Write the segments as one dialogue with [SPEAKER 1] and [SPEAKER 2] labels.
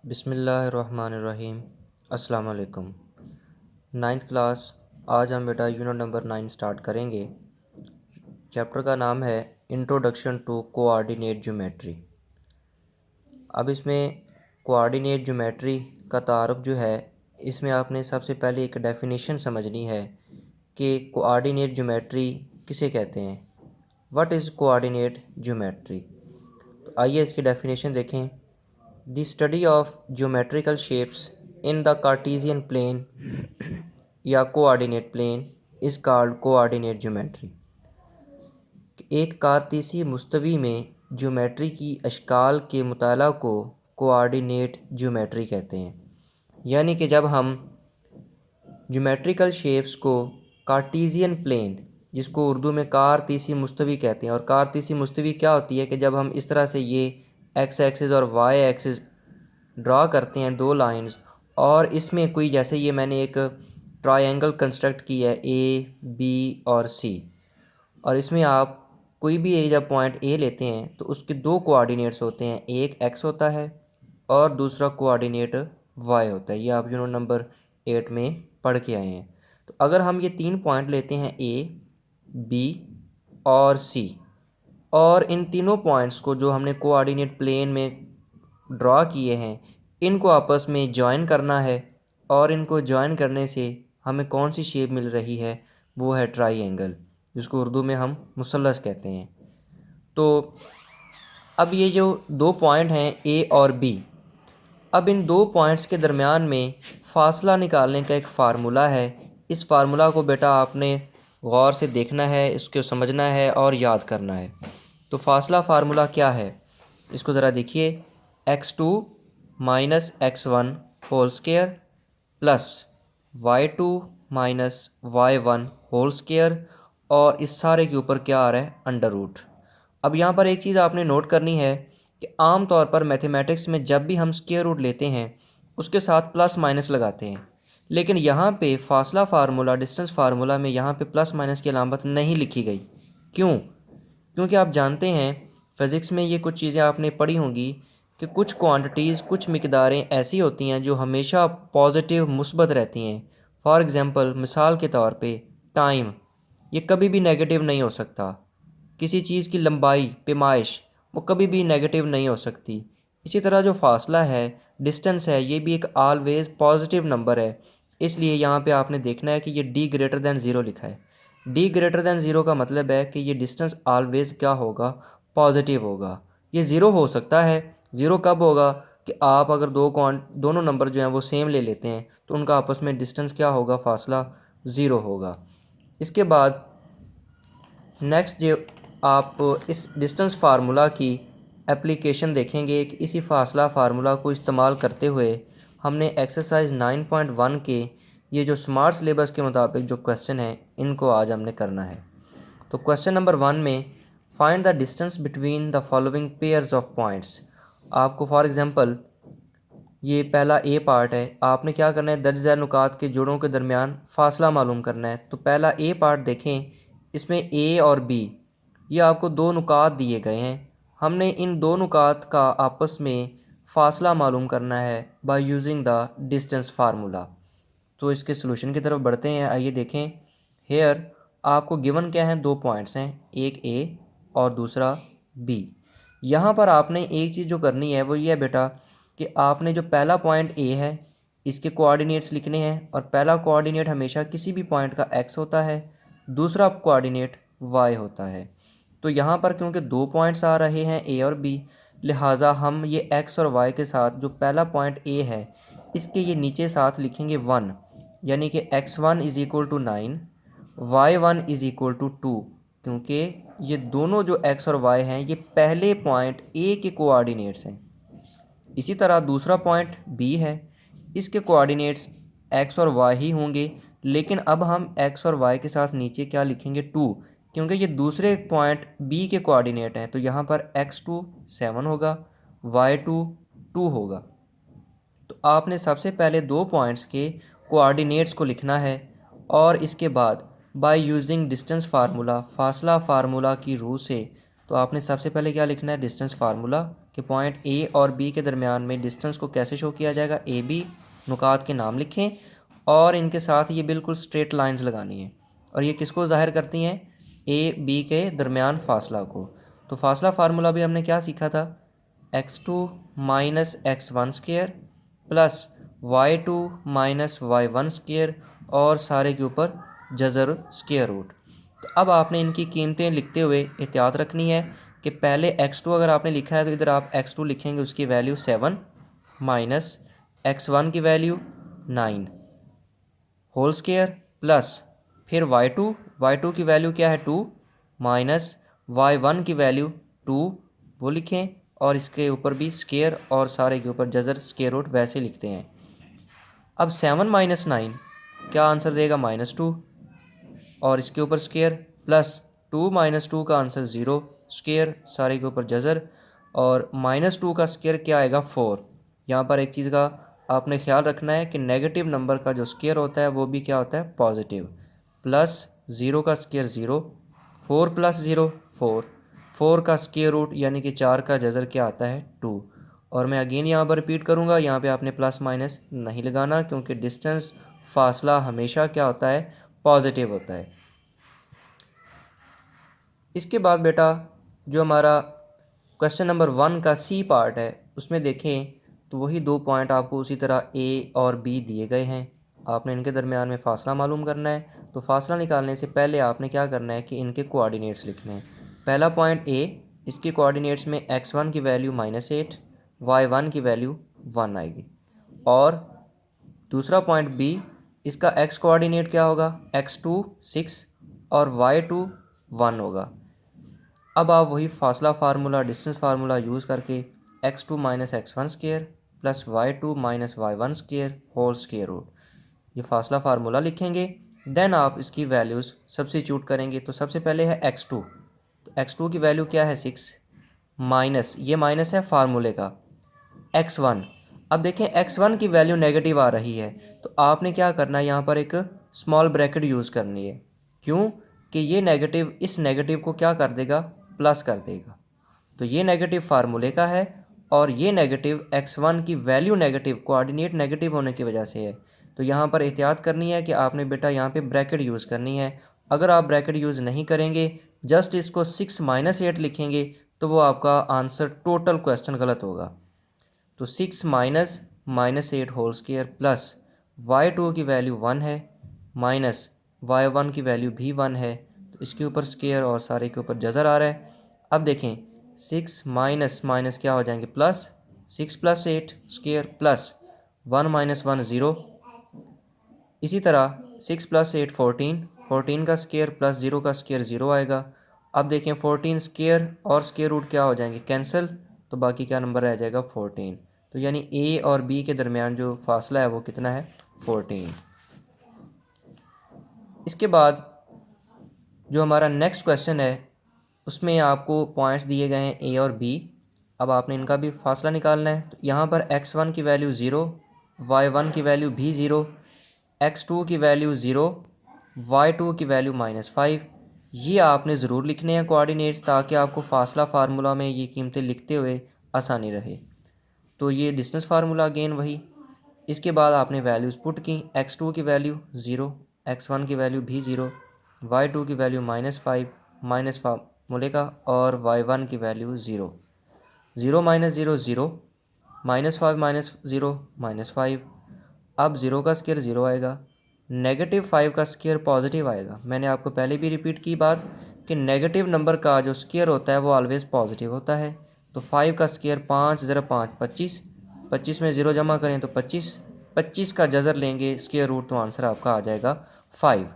[SPEAKER 1] बिस्मिल्लाहिर्रहमानिर्रहीम। अस्सलाम वालेकुम। Ninth class. आज हम बेटा यूनिट नंबर 9 स्टार्ट करेंगे। चैप्टर का नाम है इंट्रोडक्शन टू कोऑर्डिनेट ज्योमेट्री। अब इसमें कोऑर्डिनेट ज्योमेट्री का तारुफ जो है, इसमें आपने सबसे पहले एक डेफिनेशन समझनी है कि कोऑर्डिनेट ज्योमेट्री किसे कहते हैं। What is coordinate geometry. तो आइए इसकी डेफिनेशन देखें। The study of geometrical shapes in the Cartesian plane या coordinate plane is called coordinate geometry। एक कारतीसी मुस्तवी में ज्योमेट्री की अशकाल के मुताला को कोऑर्डिनेट ज्योमेट्री कहते हैं। यानी कि जब हम ज्योमेट्रिकल शेप्स को कार्टीज़ियन प्लेन, जिसको उर्दू में कारतीसी मुस्तवी कहते हैं, और कारतीसी मुस्तवी क्या होती है कि जब हम इस तरह से ये एक्स एक्सिस और वाई एक्सिस ड्रा करते हैं दो लाइंस, और इसमें कोई जैसे ये मैंने एक ट्रायंगल कंस्ट्रक्ट किया है ए बी और सी, और इसमें आप कोई भी एक जब पॉइंट ए लेते हैं तो उसके दो कोऑर्डिनेट्स होते हैं, एक एक्स होता है और दूसरा कोऑर्डिनेट वाई होता है। ये आप यूनिट नंबर 8 में पढ़ के आए हैं। तो अगर हम ये तीन पॉइंट लेते हैं ए बी और सी, और इन तीनों पॉइंट्स को जो हमने कोऑर्डिनेट प्लेन में ड्रा किए हैं, इनको आपस में जॉइन करना है, और इनको जॉइन करने से हमें कौन सी शेप मिल रही है, वो है ट्राइंगल, जिसको उर्दू में हम मुसल्लस कहते हैं। तो अब ये जो दो पॉइंट हैं ए और बी, अब इन दो पॉइंट्स के दरमियान में फ़ासला निकालने का एक फ़ार्मूला है। इस फार्मूला को बेटा आपने गौर से देखना है, इसको समझना है और याद करना है। तो फ़ासला फार्मूला क्या है, इसको ज़रा देखिए। x2 minus x1 whole square plus y2 minus y1 whole square, और इस सारे के ऊपर क्या आ रहा है, अंडर रूट। अब यहाँ पर एक चीज़ आपने नोट करनी है कि आम तौर पर मैथमेटिक्स में जब भी हम स्क्वायर रूट लेते हैं उसके साथ प्लस माइनस लगाते हैं, लेकिन यहाँ पे फासला फार्मूला, डिस्टेंस फार्मूला में यहाँ पे प्लस माइनस की अलामत नहीं लिखी गई। क्यों? क्योंकि आप जानते हैं फ़िज़िक्स में ये कुछ चीज़ें आपने पढ़ी होंगी कि कुछ क्वांटिटीज़, कुछ मिकदारें ऐसी होती हैं जो हमेशा पॉजिटिव, मुस्बत रहती हैं। फॉर एग्ज़ाम्पल, मिसाल के तौर पे टाइम, ये कभी भी नेगेटिव नहीं हो सकता। किसी चीज़ की लंबाई, पैमाइश, वो कभी भी नेगेटिव नहीं हो सकती। इसी तरह जो फासला है, डिस्टेंस है, ये भी एक ऑलवेज़ पॉजिटिव नंबर है। इसलिए यहाँ पे आपने देखना है कि ये d ग्रेटर दैन ज़ीरो लिखा है। d ग्रेटर दैन ज़ीरो का मतलब है कि ये डिस्टेंस ऑलवेज़ क्या होगा, पॉजिटिव होगा। ये ज़ीरो हो सकता है। ज़ीरो कब होगा कि आप अगर दोनों नंबर जो हैं वो सेम ले लेते हैं तो उनका आपस में डिस्टेंस क्या होगा, फासला ज़ीरो होगा। इसके बाद नेक्स्ट जो आप इस डिस्टेंस फार्मूला की एप्लीकेशन देखेंगे कि इसी फासला फार्मूला को इस्तेमाल करते हुए हमने एक्सरसाइज 9.1 के ये जो स्मार्ट सिलेबस के मुताबिक जो क्वेश्चन हैं, इनको आज हमने करना है। तो क्वेश्चन नंबर 1 में find the distance between the following pairs of points. आपको फॉर एग्जांपल ये पहला ए पार्ट है, आपने क्या करना है, दर्ज झैल नुकात के जोड़ों के दरमियान फ़ासला मालूम करना है। तो पहला ए पार्ट देखें, इसमें ए और बी, ये आपको दो नुकात दिए गए हैं। हमने इन दो नुकात का आपस में फ़ासला मालूम करना है by using the distance formula. तो इसके सलूशन की तरफ बढ़ते हैं। आइए देखें। हेयर आपको गिवन क्या हैं, दो पॉइंट्स हैं, एक ए और दूसरा बी। यहाँ पर आपने एक चीज़ जो करनी है वो ये है बेटा कि आपने जो पहला पॉइंट ए है, इसके कोऑर्डिनेट्स लिखने हैं, और पहला कोऑर्डिनेट हमेशा किसी भी पॉइंट का एक्स होता है, दूसरा कोऑर्डिनेट वाई होता है। तो यहाँ पर क्योंकि दो पॉइंट्स आ रहे हैं ए और बी, लिहाजा हम ये एक्स और वाई के साथ जो पहला पॉइंट ए है इसके ये नीचे साथ लिखेंगे 1, यानी कि x1 is equal to 9, y1 is equal to 2, क्योंकि ये दोनों जो x और y हैं ये पहले पॉइंट ए के कोऑर्डिनेट्स हैं। इसी तरह दूसरा पॉइंट बी है, इसके कोऑर्डिनेट्स x और y ही होंगे, लेकिन अब हम x और y के साथ नीचे क्या लिखेंगे, 2, क्योंकि ये दूसरे पॉइंट बी के कोऑर्डिनेट हैं। तो यहाँ पर x2 7 होगा, y2 2 होगा। तो आपने सबसे पहले दो पॉइंट्स के कोऑर्डिनेट्स को लिखना है, और इसके बाद बाय यूजिंग डिस्टेंस फार्मूला, फासला फार्मूला की रूह से, तो आपने सबसे पहले क्या लिखना है, डिस्टेंस फार्मूला कि पॉइंट ए और बी के दरमियान में डिस्टेंस को कैसे शो किया जाएगा। ए बी नुकात के नाम लिखें और इनके साथ ये बिल्कुल स्ट्रेट लाइंस लगानी है और ये किसको ज़ाहिर करती हैं, ए बी के दरमियान फासला को। तो फासला फार्मूला भी हमने क्या सीखा था, x2 minus x1 square plus y2 minus y1 square और सारे के ऊपर जज़र स्क्वायर रूट। तो अब आपने इनकी कीमतें लिखते हुए एहतियात रखनी है कि पहले x2 अगर आपने लिखा है तो इधर आप x2 लिखेंगे, उसकी वैल्यू 7 माइनस x1 की वैल्यू 9 होल स्क्वायर प्लस फिर y2 की वैल्यू क्या है 2 माइनस y1 की वैल्यू 2 वो लिखें और इसके ऊपर भी स्क्वायर और सारे के ऊपर जज़र स्क्वायर रूट वैसे लिखते हैं। अब 7 माइनस 9 क्या आंसर देगा -2 और इसके ऊपर स्क्वायर प्लस 2 माइनस 2 का आंसर 0 स्क्वायर सारे के ऊपर जज़र और -2 का स्क्वायर क्या आएगा 4। यहाँ पर एक चीज़ का आपने ख्याल रखना है कि नेगेटिव नंबर का जो स्क्वायर होता है वो भी क्या होता है पॉजिटिव। प्लस 0 का स्क्वायर 0, 4 प्लस 0 4, 4 का स्क्वायर रूट यानी कि 4 का जज़र क्या आता है 2। और मैं अगेन यहाँ पर रिपीट करूँगा, यहाँ पे आपने प्लस माइनस नहीं लगाना क्योंकि डिस्टेंस फासला हमेशा क्या होता है पॉजिटिव होता है। इसके बाद बेटा जो हमारा क्वेश्चन नंबर 1 का सी पार्ट है उसमें देखें तो वही 2 पॉइंट आपको उसी तरह ए और बी दिए गए हैं, आपने इनके दरमियान में फ़ासला मालूम करना है। तो फ़ासला निकालने से पहले आपने क्या करना है कि इनके कोऑर्डिनेट्स लिखने हैं। पहला पॉइंट ए, इसके कोऑर्डिनेट्स में x1 की वैल्यू -8, y1 की वैल्यू 1 आएगी। और दूसरा पॉइंट बी, इसका x कोऑर्डिनेट क्या होगा x2 6 और y2 1 होगा। अब आप वही फासला फार्मूला डिस्टेंस फार्मूला यूज़ करके x2 minus x1 square plus y2 minus y1 square whole square root ये फासला फार्मूला लिखेंगे। देन आप इसकी वैल्यूज़ सब्स्टिट्यूट करेंगे। तो सबसे पहले है x2, तो x2 की वैल्यू क्या है 6 माइनस ये माइनस है फार्मूले का x1। अब देखें x1 की वैल्यू नेगेटिव आ रही है तो आपने क्या करना है, यहाँ पर एक स्मॉल ब्रैकेट यूज़ करनी है। क्यों कि ये नेगेटिव इस नेगेटिव को क्या कर देगा प्लस कर देगा। तो ये नेगेटिव फार्मूले का है और ये नेगेटिव x1 की वैल्यू नेगेटिव कोऑर्डिनेट नेगेटिव होने की वजह से है। तो यहाँ पर एहतियात करनी है कि आपने बेटा यहाँ पे ब्रैकेट यूज़ करनी है। अगर आप ब्रैकेट यूज़ नहीं करेंगे जस्ट इसको 6 माइनस 8 लिखेंगे तो वो आपका आंसर टोटल क्वेश्चन गलत होगा। तो 6 minus 8 whole square plus y2 की वैल्यू 1 है माइनस y1 की वैल्यू भी 1 है, तो इसके ऊपर स्क्वायर और सारे के ऊपर जज़र आ रहा है। अब देखें 6 माइनस माइनस क्या हो जाएंगे plus, 6 plus 8 square plus 1 minus 1 0। इसी तरह 6 प्लस 8 14, 14 का स्क्वायर प्लस 0 का स्क्वायर 0 आएगा। अब देखें 14 स्क्वायर और स्क्वायर रूट क्या हो जाएंगे कैंसिल, तो बाकी क्या नंबर रह जाएगा 14। तो यानी ए और बी के दरमियान जो फासला है वो कितना है 14। इसके बाद जो हमारा नेक्स्ट क्वेश्चन है उसमें आपको पॉइंट्स दिए गए हैं ए और बी। अब आपने इनका भी फासला निकालना है। तो यहाँ पर x1 की वैल्यू 0, y1 की वैल्यू भी 0, x2 की वैल्यू 0, y2 की वैल्यू -5। ये आपने ज़रूर लिखने हैं कोऑर्डिनेट्स ताकि आपको फासला फार्मूला में ये कीमतें लिखते हुए आसानी रहे। तो ये डिस्टेंस फार्मूला अगेन वही। इसके बाद आपने वैल्यूज़ पुट की, x2 की वैल्यू 0, x1 की वैल्यू भी 0, y2 की वैल्यू -5 माइनस फार्मूले का और y1 की वैल्यू 0, 0 माइनस 0 0, -5 माइनस 0 -5। अब 0 का स्क्वायर 0 आएगा, -5 का स्क्वायर पॉजिटिव आएगा। मैंने आपको पहले भी रिपीट की बात कि नेगेटिव नंबर का जो स्क्वायर होता है वो ऑलवेज़ पॉजिटिव होता है। तो 5 का स्क्वायर 5 ज़रा 5 25, 25 में 0 जमा करें तो 25, 25 का जज़र लेंगे स्क्वायर रूट तो आंसर आपका आ जाएगा 5।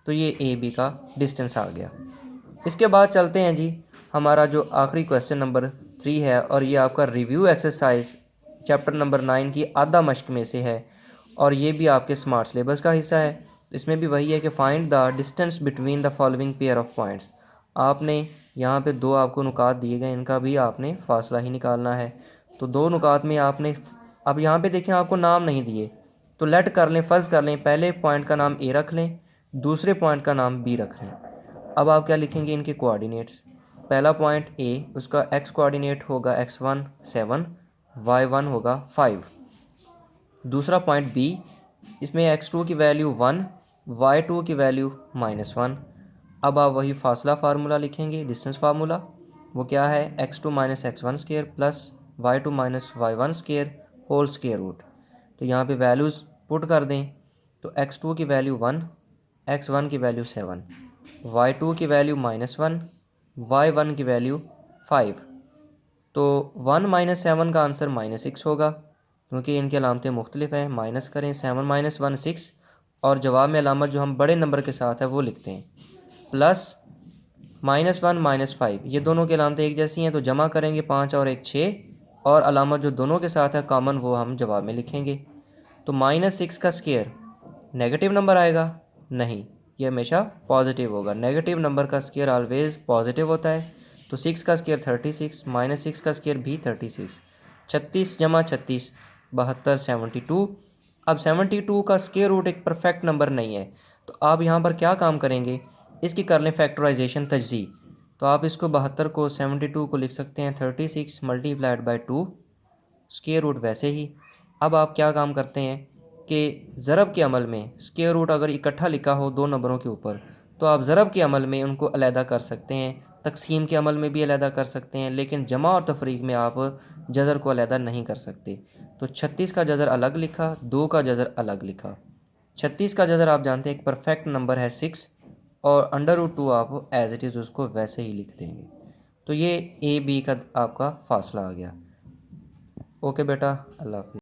[SPEAKER 1] तो ये ए बी का डिस्टेंस आ गया। इसके बाद चलते हैं जी, हमारा जो आखिरी क्वेश्चन नंबर 3 है और ये आपका रिव्यू एक्सरसाइज चैप्टर नंबर 9 की आधा मश्क में से है और ये भी आपके स्मार्ट सिलेबस का हिस्सा है। इसमें भी वही है कि find the distance between the following pair of points. आपने यहाँ पे 2 आपको नुकात दिए गए, इनका भी आपने फासला ही निकालना है। तो 2 नुकात में आपने, अब यहाँ पे देखें आपको नाम नहीं दिए तो लेट कर लें, फ़र्ज़ कर लें पहले पॉइंट का नाम ए रख लें, दूसरे पॉइंट का नाम बी रख लें। अब आप क्या लिखेंगे इनके कोऑर्डिनेट्स। पहला पॉइंट ए, उसका एक्स कोऑर्डिनेट होगा x1 7, y1 होगा 5। दूसरा पॉइंट बी, इसमें x2 की वैल्यू 1, y2 की वैल्यू -1। अब आप वही फासला फार्मूला लिखेंगे, डिस्टेंस फार्मूला। वो क्या है, x2 minus x1 square plus y2 minus y1 square whole square root. तो यहाँ पे वैल्यूज़ पुट कर दें, तो x2 की वैल्यू 1, x1 की वैल्यू 7, y2 की वैल्यू -1, y1 की वैल्यू 5। तो 1 माइनस 7 का आंसर -6 होगा, क्योंकि इनकी अलामतें मुख्तलिफ हैं। माइनस करें, 7 माइनस 1 6, और जवाब में अलामत जो हम बड़े नंबर के साथ है वो लिखते हैं, प्लस -1 -5, ये दोनों की अलामतें एक जैसी हैं, तो जमा करेंगे 5 और 1 6, और अलामत जो दोनों के साथ है कॉमन वो हम जवाब में लिखेंगे। तो -6 का स्केयर नेगेटिव नंबर आएगा? नहीं, ये हमेशा पॉजिटिव होगा। नेगेटिव नंबर का स्केयर ऑलवेज पॉजिटिव होता है। तो 6 का स्केयर 36, -6 का स्केयर भी 36। 36 जमा 36 72, 72। अब 72 का स्केयर रूट एक परफेक्ट नंबर नहीं है, तो आप यहाँ पर क्या काम करेंगे, इसकी कर लें फैक्टराइजेशन, तजज़ी। तो आप इसको 72 को 72 को लिख सकते हैं 36 मल्टीप्लाइड बाई 2, स्केयर रूट वैसे ही। अब आप क्या काम करते हैं कि ज़रब के अमल में स्केयर रूट अगर इकट्ठा लिखा हो दो नंबरों के ऊपर, तो आप ज़रब के अमल में उनको अलहदा कर सकते हैं, तकसीम के अमल में भी अलहदा कर सकते हैं, लेकिन जमा और तफरीक में आप जज़र को अलहदा नहीं कर सकते। तो 36 का जज़र अलग लिखा, 2 का जज़र अलग लिखा। 36 का जज़र आप जानते हैं एक परफेक्ट नंबर है 6, और अंडर रूट 2 आप एज़ इट इज़ उसको वैसे ही लिख देंगे। तो ये ए बी का आपका फासला आ गया। ओके बेटा, अल्लाह हाफिज़।